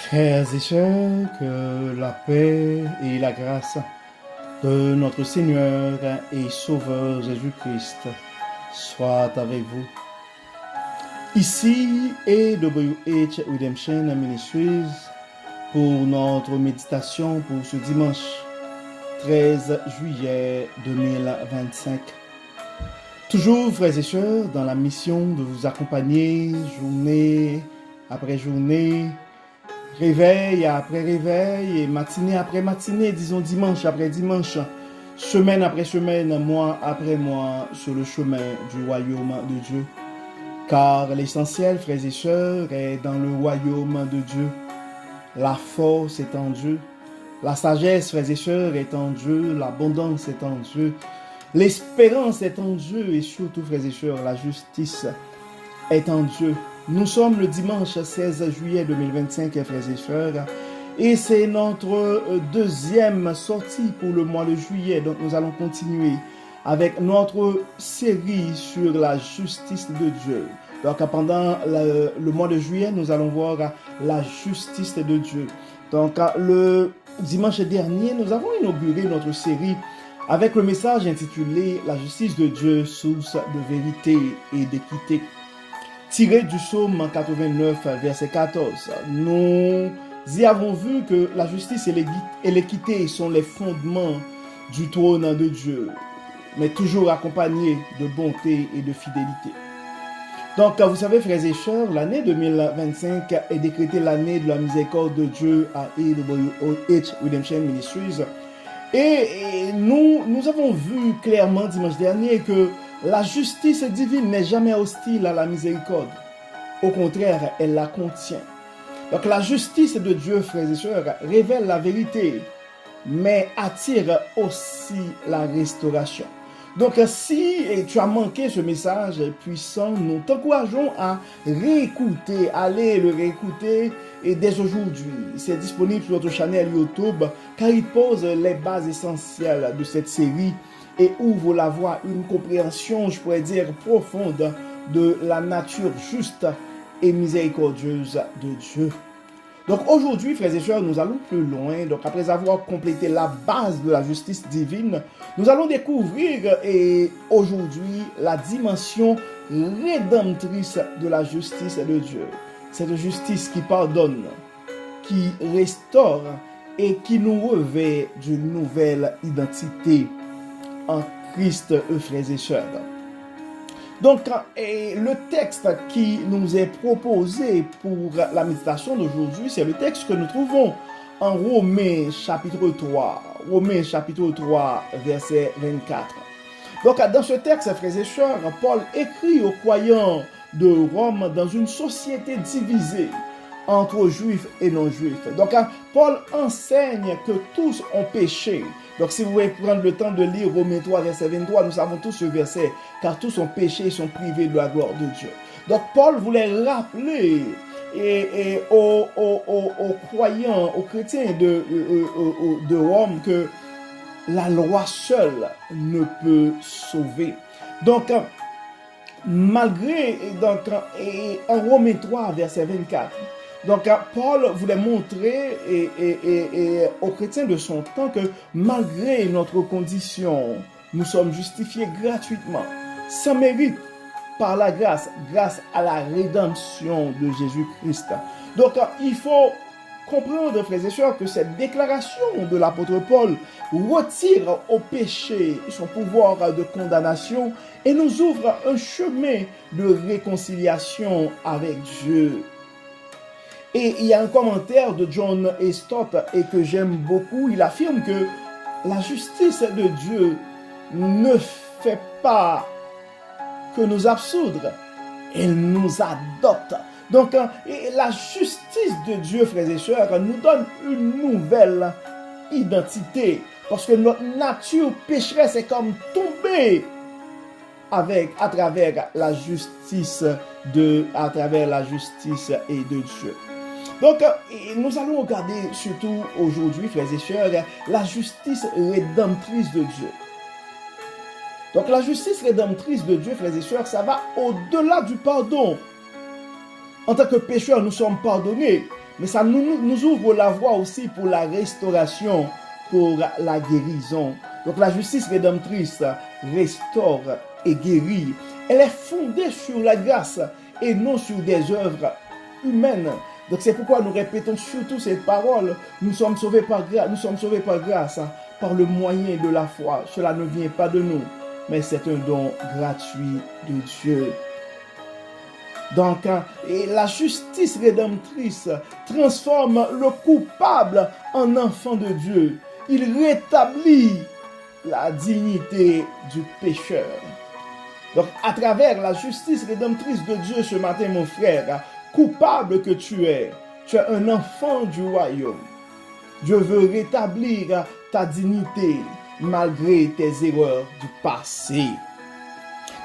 Frères et sœurs, que la paix et la grâce de notre Seigneur et Sauveur Jésus-Christ soient avec vous. Ici AWH Redemption Ministries pour notre méditation pour ce dimanche 13 juillet 2025. Toujours, frères et sœurs, dans la mission de vous accompagner journée après journée, réveil après réveil et matinée après matinée, disons dimanche après dimanche, semaine après semaine, mois après mois, sur le chemin du royaume de Dieu. Car l'essentiel, frères et sœurs, est dans le royaume de Dieu. La force est en Dieu. La sagesse, frères et sœurs, est en Dieu. L'abondance est en Dieu. L'espérance est en Dieu. Et surtout, frères et sœurs, la justice est en Dieu. Nous sommes le dimanche 16 juillet 2025, frères et sœurs, et c'est notre deuxième sortie pour le mois de juillet. Donc nous allons continuer avec notre série sur la justice de Dieu. Donc pendant le mois de juillet, nous allons voir la justice de Dieu. Donc le dimanche dernier, nous avons inauguré notre série avec le message intitulé « La justice de Dieu, source de vérité et d'équité ». Tiré du psaume 89, verset 14. Nous y avons vu que la justice et l'équité sont les fondements du trône de Dieu, mais toujours accompagnés de bonté et de fidélité. Donc, vous savez, frères et sœurs, l'année 2025 est décrétée l'année de la miséricorde de Dieu à AWH Redemption Ministries. Et nous avons vu clairement dimanche dernier que la justice divine n'est jamais hostile à la miséricorde. Au contraire, elle la contient. Donc la justice de Dieu, frères et sœurs, révèle la vérité, mais attire aussi la restauration. Donc si tu as manqué ce message puissant, nous t'encourageons à réécouter, aller le réécouter et dès aujourd'hui. C'est disponible sur notre chaîne YouTube car il pose les bases essentielles de cette série et ouvre la voie à une compréhension, je pourrais dire, profonde de la nature juste et miséricordieuse de Dieu. Donc aujourd'hui, frères et sœurs, nous allons plus loin. Donc après avoir complété la base de la justice divine, nous allons découvrir aujourd'hui la dimension rédemptrice de la justice de Dieu. Cette justice qui pardonne, qui restaure et qui nous revêt d'une nouvelle identité en Christ, frères et sœurs. Donc, le texte qui nous est proposé pour la méditation d'aujourd'hui, c'est le texte que nous trouvons en Romains chapitre 3. Romains chapitre 3, verset 24. Donc, dans ce texte, frères et sœurs, Paul écrit aux croyants de Rome dans une société divisée entre juifs et non-juifs. Donc, Paul enseigne que tous ont péché. Donc, si vous voulez prendre le temps de lire Romains 3, verset 23, nous savons tous ce verset, car tous ont péché et sont privés de la gloire de Dieu. Donc, Paul voulait rappeler aux croyants, aux chrétiens de Rome que la loi seule ne peut sauver. Donc, malgré, en Romains 3, verset 24, donc, Paul voulait montrer aux chrétiens de son temps que malgré notre condition, nous sommes justifiés gratuitement, sans mérite, par la grâce, grâce à la rédemption de Jésus-Christ. Donc, il faut comprendre, frères et sœurs, que cette déclaration de l'apôtre Paul retire au péché son pouvoir de condamnation et nous ouvre un chemin de réconciliation avec Dieu. Et il y a un commentaire de John A. Stott et que j'aime beaucoup. Il affirme que la justice de Dieu ne fait pas que nous absoudre, elle nous adopte. Donc, la justice de Dieu, frères et sœurs, nous donne une nouvelle identité. Parce que notre nature pécheresse est comme tombée à travers la justice et de Dieu. Donc, nous allons regarder surtout aujourd'hui, frères et sœurs, la justice rédemptrice de Dieu. Donc, la justice rédemptrice de Dieu, frères et sœurs, ça va au-delà du pardon. En tant que pécheurs, nous sommes pardonnés, mais ça nous ouvre la voie aussi pour la restauration, pour la guérison. Donc la justice rédemptrice restaure et guérit. Elle est fondée sur la grâce et non sur des œuvres humaines. Donc c'est pourquoi nous répétons surtout cette parole. Nous sommes sauvés par grâce, par le moyen de la foi. Cela ne vient pas de nous, mais c'est un don gratuit de Dieu. Donc, et la justice rédemptrice transforme le coupable en enfant de Dieu. Il rétablit la dignité du pécheur. Donc, à travers la justice rédemptrice de Dieu ce matin, mon frère, coupable que tu es un enfant du royaume. Dieu veut rétablir ta dignité malgré tes erreurs du passé.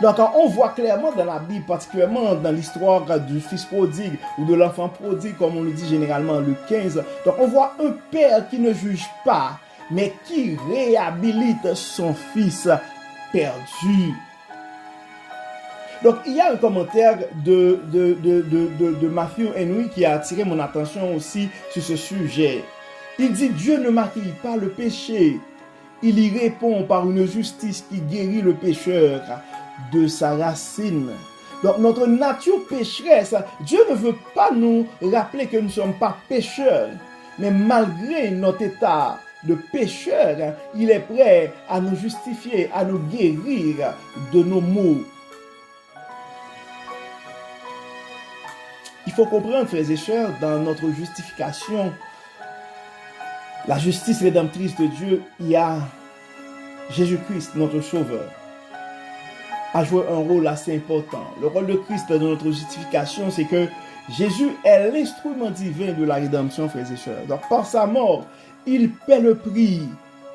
Donc, on voit clairement dans la Bible, particulièrement dans l'histoire du fils prodigue ou de l'enfant prodigue, comme on le dit généralement Luc 15. Donc, on voit un père qui ne juge pas, mais qui réhabilite son fils perdu. Donc, il y a un commentaire de Matthew Henry qui a attiré mon attention aussi sur ce sujet. Il dit, Dieu ne maquille pas le péché. Il y répond par une justice qui guérit le pécheur de sa racine. Donc, notre nature pécheresse, Dieu ne veut pas nous rappeler que nous ne sommes pas pécheurs. Mais malgré notre état de pécheur, il est prêt à nous justifier, à nous guérir de nos maux. Il faut comprendre, frères et sœurs, dans notre justification, la justice rédemptrice de Dieu, il y a Jésus-Christ, notre Sauveur, a joué un rôle assez important. Le rôle de Christ dans notre justification, c'est que Jésus est l'instrument divin de la rédemption, frères et sœurs. Donc, par sa mort, il paie le prix.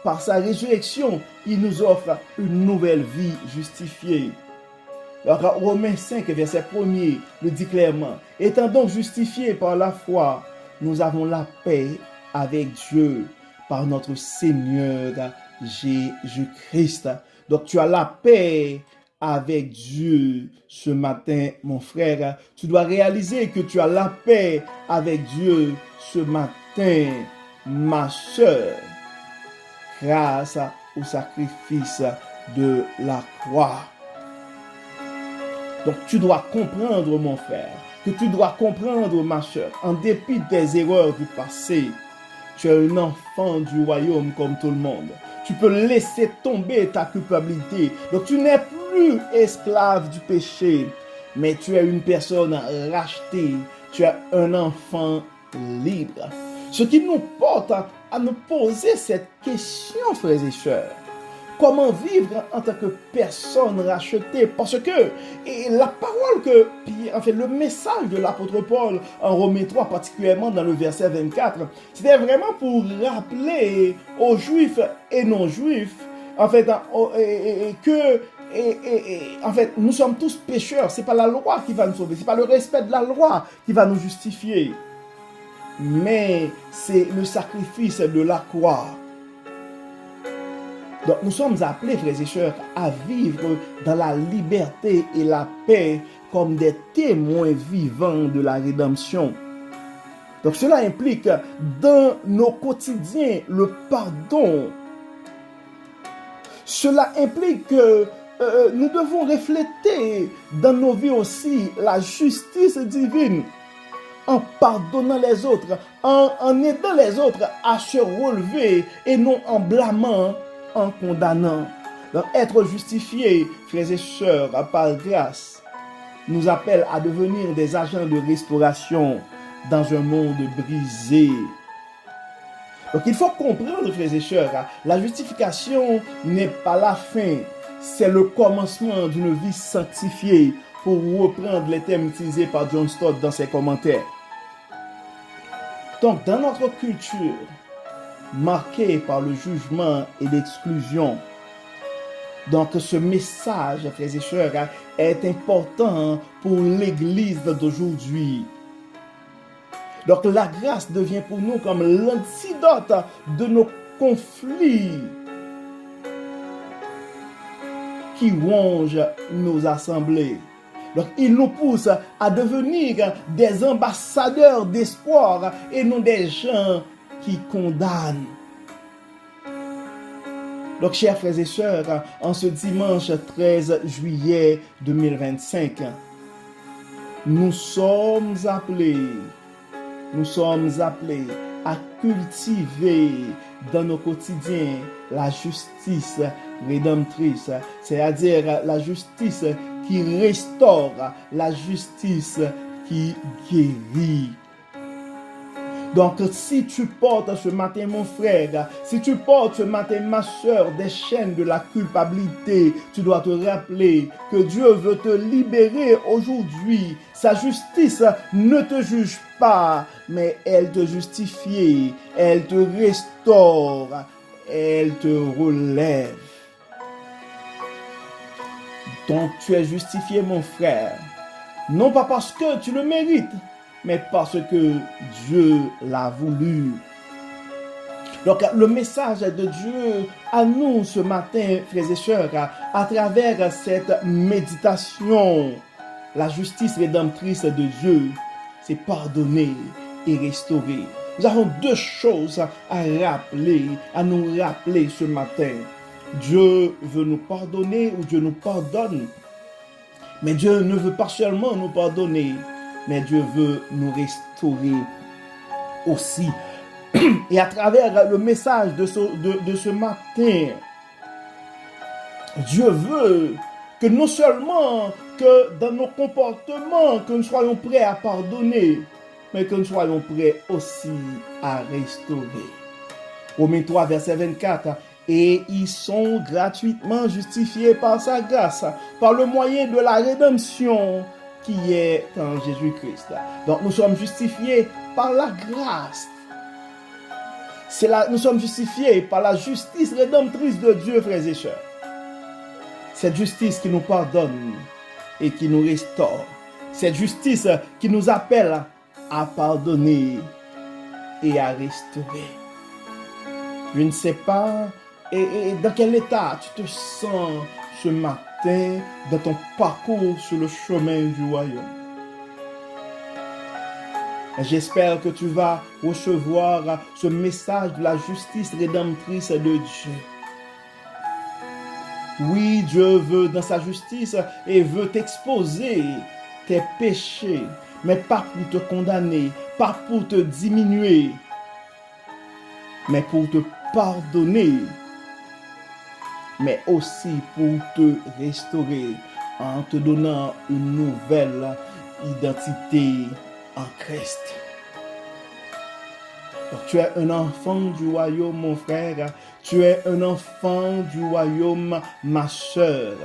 Par sa résurrection, il nous offre une nouvelle vie justifiée. Donc, Romains 5, verset 1er, le dit clairement. Étant donc justifiés par la foi, nous avons la paix avec Dieu par notre Seigneur Jésus-Christ. Donc, tu as la paix avec Dieu ce matin, mon frère. Tu dois réaliser que tu as la paix avec Dieu ce matin, ma soeur, grâce au sacrifice de la croix. Donc, tu dois comprendre, mon frère, que tu dois comprendre, ma soeur, en dépit des erreurs du passé, tu es un enfant du royaume comme tout le monde. Tu peux laisser tomber ta culpabilité. Donc, tu n'es plus esclave du péché, mais tu es une personne rachetée. Tu es un enfant libre. Ce qui nous porte à nous poser cette question, frères et sœurs. Comment vivre en tant que personne rachetée? Parce que la parole le message de l'apôtre Paul en Romains 3, particulièrement dans le verset 24, c'était vraiment pour rappeler aux juifs et non-juifs, nous sommes tous pécheurs. C'est pas la loi qui va nous sauver, c'est pas le respect de la loi qui va nous justifier, mais c'est le sacrifice de la croix. Donc nous sommes appelés, frères et sœurs, à vivre dans la liberté et la paix comme des témoins vivants de la rédemption. Donc cela implique dans nos quotidiens le pardon. Cela implique que nous devons refléter dans nos vies aussi la justice divine en pardonnant les autres, en aidant les autres à se relever et non en blâmant, en condamnant. Donc, être justifié, frères et sœurs, par grâce, nous appelle à devenir des agents de restauration dans un monde brisé. Donc, il faut comprendre, frères et sœurs, la justification n'est pas la fin, c'est le commencement d'une vie sanctifiée, pour reprendre les termes utilisés par John Stott dans ses commentaires. Donc, dans notre culture, marquée par le jugement et l'exclusion, donc ce message, frères et sœurs, est important pour l'Église d'aujourd'hui. Donc la grâce devient pour nous comme l'antidote de nos conflits qui rongent nos assemblées. Donc, il nous pousse à devenir des ambassadeurs d'espoir et non des gens qui condamnent. Donc, chers frères et sœurs, en ce dimanche 13 juillet 2025, nous sommes appelés à cultiver dans nos quotidiens la justice rédemptrice, c'est-à-dire la justice qui restaure, la justice qui guérit. Donc, si tu portes ce matin, mon frère, si tu portes ce matin, ma soeur, des chaînes de la culpabilité, tu dois te rappeler que Dieu veut te libérer aujourd'hui. Sa justice ne te juge pas, mais elle te justifie, elle te restaure, elle te relève. Donc, tu es justifié, mon frère, non pas parce que tu le mérites, mais parce que Dieu l'a voulu. Donc, le message de Dieu à nous ce matin, frères et sœurs, à travers cette méditation, la justice rédemptrice de Dieu, c'est pardonner et restaurer. Nous avons deux choses à nous rappeler ce matin. Dieu veut nous pardonner ou Dieu nous pardonne. Mais Dieu ne veut pas seulement nous pardonner, mais Dieu veut nous restaurer aussi. Et à travers le message de ce matin, Dieu veut que non seulement que dans nos comportements, que nous soyons prêts à pardonner, mais que nous soyons prêts aussi à restaurer. Romains 3, verset 24. Et ils sont gratuitement justifiés par sa grâce, par le moyen de la rédemption qui est en Jésus-Christ. Donc nous sommes justifiés par la grâce. Nous sommes justifiés par la justice rédemptrice de Dieu, frères et sœurs. Cette justice qui nous pardonne et qui nous restaure. Cette justice qui nous appelle à pardonner et à restaurer. Je ne sais pas dans quel état tu te sens ce matin dans ton parcours sur le chemin du royaume. J'espère que tu vas recevoir ce message de la justice rédemptrice de Dieu. Oui, Dieu veut dans sa justice et veut t'exposer tes péchés, mais pas pour te condamner, pas pour te diminuer, mais pour te pardonner, mais aussi pour te restaurer en te donnant une nouvelle identité en Christ. Donc, tu es un enfant du royaume, mon frère. Tu es un enfant du royaume, ma soeur.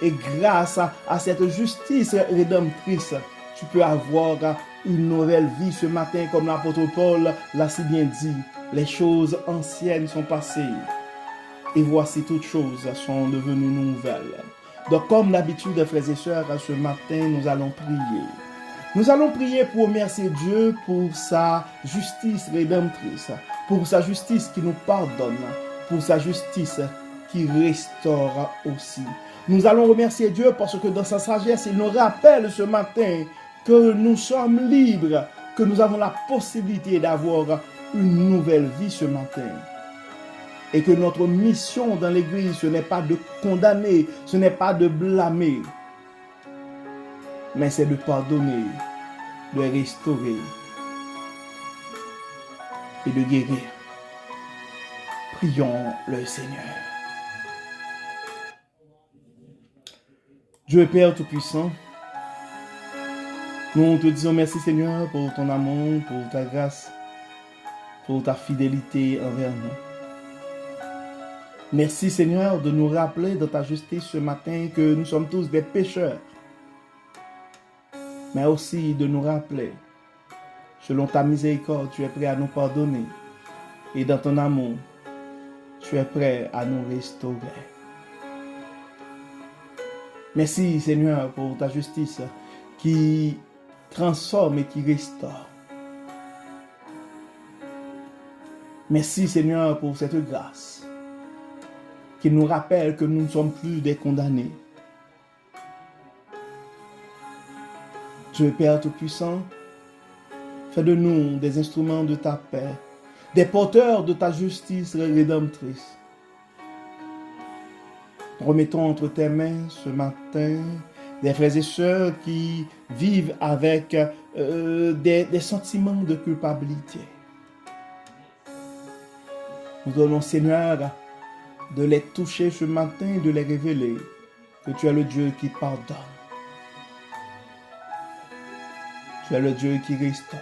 Et grâce à cette justice rédemptrice, tu peux avoir une nouvelle vie ce matin, comme l'apôtre Paul l'a si bien dit. Les choses anciennes sont passées. Et voici toutes choses sont devenues nouvelles. Donc, comme d'habitude, frères et sœurs, ce matin, nous allons prier. Nous allons prier pour remercier Dieu pour sa justice rédemptrice, pour sa justice qui nous pardonne, pour sa justice qui restaure aussi. Nous allons remercier Dieu parce que dans sa sagesse, il nous rappelle ce matin que nous sommes libres, que nous avons la possibilité d'avoir une nouvelle vie ce matin. Et que notre mission dans l'Église, ce n'est pas de condamner, ce n'est pas de blâmer, mais c'est de pardonner, de restaurer et de guérir. Prions le Seigneur. Dieu Père Tout-Puissant, nous te disons merci Seigneur pour ton amour, pour ta grâce, pour ta fidélité envers nous. Merci Seigneur de nous rappeler dans ta justice ce matin que nous sommes tous des pécheurs, mais aussi de nous rappeler, selon ta miséricorde, tu es prêt à nous pardonner et dans ton amour, tu es prêt à nous restaurer. Merci Seigneur pour ta justice qui transforme et qui restaure. Merci Seigneur pour cette grâce qui nous rappelle que nous ne sommes plus des condamnés, Dieu Père Tout-Puissant, fais de nous des instruments de ta paix, des porteurs de ta justice rédemptrice. Nous remettons entre tes mains ce matin des frères et sœurs qui vivent avec des sentiments de culpabilité. Nous donnons, Seigneur, de les toucher ce matin et de les révéler que tu es le Dieu qui pardonne. Tu es le Dieu qui restaure.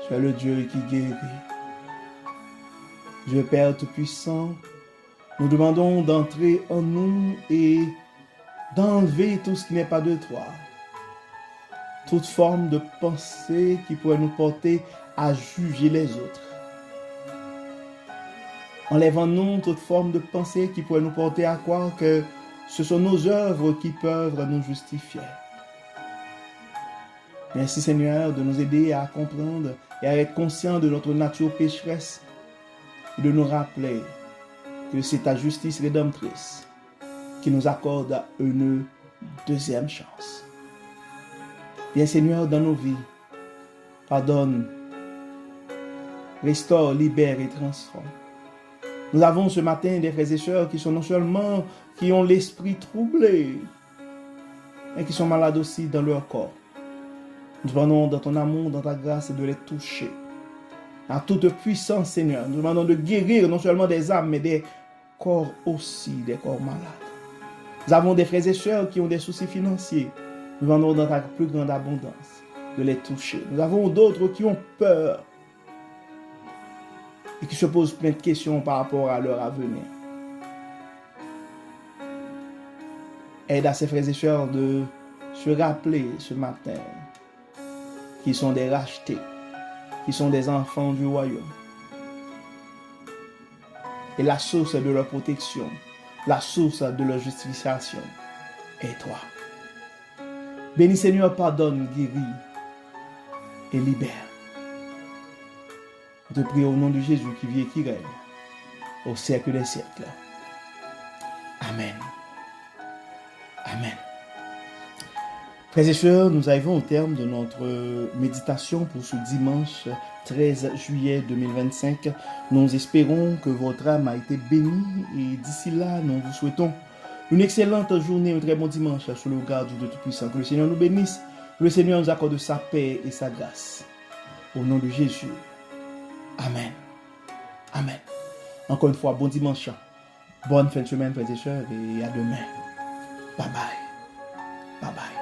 Tu es le Dieu qui guérit. Dieu Père Tout-Puissant, nous demandons d'entrer en nous et d'enlever tout ce qui n'est pas de toi. Toute forme de pensée qui pourrait nous porter à juger les autres. Enlève en nous toute forme de pensée qui pourrait nous porter à croire que ce sont nos œuvres qui peuvent nous justifier. Merci Seigneur de nous aider à comprendre et à être conscients de notre nature pécheresse et de nous rappeler que c'est ta justice rédemptrice qui nous accorde une deuxième chance. Bien Seigneur, dans nos vies, pardonne, restaure, libère et transforme. Nous avons ce matin des frères et sœurs qui sont non seulement qui ont l'esprit troublé, mais qui sont malades aussi dans leur corps. Nous demandons dans ton amour, dans ta grâce, de les toucher. En toute puissance, Seigneur, nous demandons de guérir non seulement des âmes, mais des corps aussi, des corps malades. Nous avons des frères et sœurs qui ont des soucis financiers. Nous demandons dans ta plus grande abondance de les toucher. Nous avons d'autres qui ont peur et qui se posent plein de questions par rapport à leur avenir. Aide à ces frères et sœurs de se rappeler ce matin qu'ils sont des rachetés, qu'ils sont des enfants du royaume. Et la source de leur protection, la source de leur justification est toi. Bénis Seigneur, pardonne, guéris et libère. Je te prie au nom de Jésus qui vit et qui règne au siècle des siècles. Amen. Amen. Frères et sœurs, nous arrivons au terme de notre méditation pour ce dimanche 13 juillet 2025. Nous espérons que votre âme a été bénie et d'ici là, nous vous souhaitons une excellente journée, un très bon dimanche sous le regard du Dieu Tout-Puissant. Que le Seigneur nous bénisse, que le Seigneur nous accorde sa paix et sa grâce. Au nom de Jésus. Amen. Amen. Encore une fois, bon dimanche. Bonne fin de semaine, frères et sœurs, et à demain. Bye bye. Bye bye.